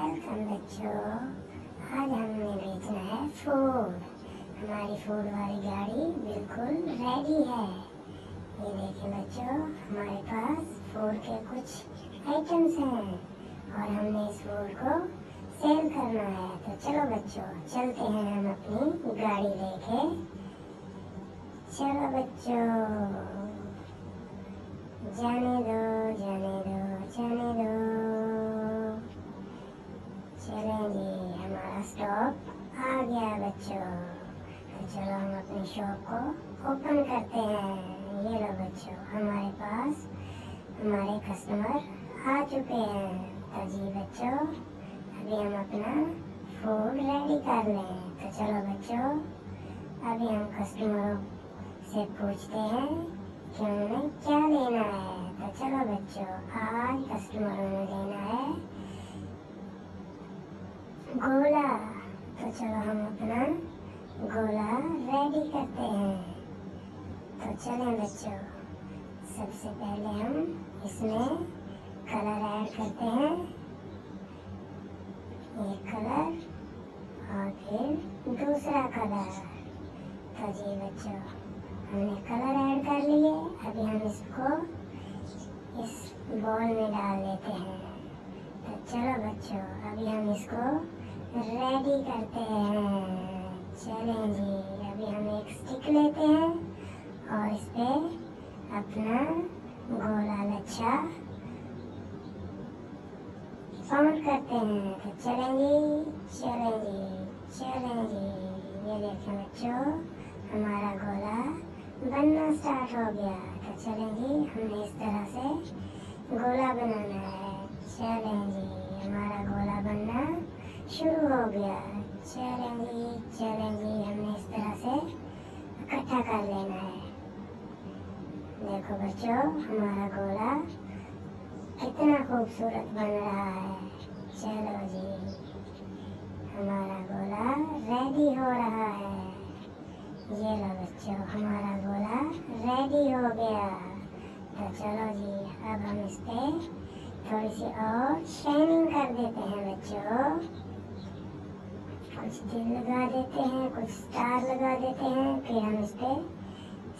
Welcome बच्चों। आज हमने भेजना है फूड। हमारी फूड वाली गाड़ी बिल्कुल रेडी है। ये देखें बच्चों, हमारे पास फूड के कुछ आइटम्स हैं और हमने इस फूड को सेल करना है। तो चलो बच्चों, चलते हैं हम अपनी गाड़ी लेके। चलो बच्चों, जाने दो जाने दो जाने दो। चलें जी, हमारा स्टॉप आ गया बच्चों। तो चलो हम अपनी शॉप को ओपन करते हैं। ये लो बच्चों, हमारे पास हमारे कस्टमर आ चुके हैं। तो जी बच्चों, अभी हम अपना फूड रेडी कर लें। तो चलो बच्चों, अभी हम कस्टमरों से पूछते हैं कि उन्हें क्या लेना है। तो चलो बच्चों, आज कस्टमरों ने लेना है गोला। तो चलो हम अपना गोला रेडी करते हैं। तो चलें बच्चों, सबसे पहले हम इसमें कलर ऐड करते हैं। एक कलर और फिर दूसरा कलर। तो जी बच्चों, हमने कलर ऐड कर लिए। अभी हम इसको इस बॉल में डाल देते हैं। तो चलो बच्चों, अभी हम इसको रेडी करते हैं। चलें जी, अभी हम एक स्टिक लेते हैं और इस पे अपना गोला लच्छा साउंड करते हैं। तो चलें जी चलें जी चलें जी। ये देखें बच्चों, हमारा गोला बनना स्टार्ट हो गया। तो चलें जी, हमने इस तरह से गोला बनाना है। चलें जी, हमारा गोला बनना शुरू हो गया। चलें जी, हमने इस तरह से इकट्ठा कर लेना है। देखो बच्चों, हमारा गोला कितना खूबसूरत बन रहा है। चलो जी, हमारा गोला रेडी हो रहा है। ये लो बच्चों, हमारा गोला रेडी हो गया। तो चलो जी, अब हम इस पे थोड़ी सी और शाइनिंग कर देते हैं बच्चों। कुछ दिल लगा देते हैं, कुछ स्टार लगा देते हैं, फिर हम इस पे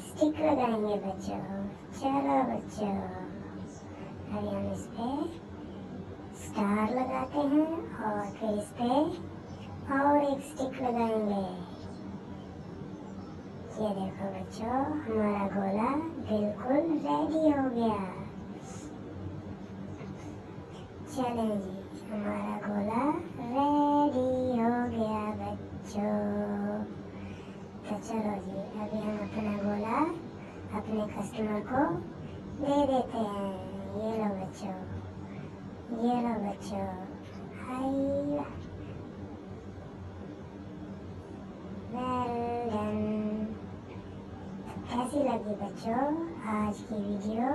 स्टिक लगाएंगे बच्चों। चलो बच्चों, अभी हम इस पे स्टार लगाते हैं और फिर इस पे और एक स्टिक लगाएंगे। ये देखो बच्चों, हमारा गोला बिल्कुल रेडी हो गया। चलें जी, हमारा गोला रेडी हो गया बच्चों। तो चलो जी, अभी हम अपना गोला अपने कस्टमर को दे देते हैं। ये लो बच्चों, ये लो बच्चों, हाय वेल डन। कैसी लगी बच्चों आज की वीडियो?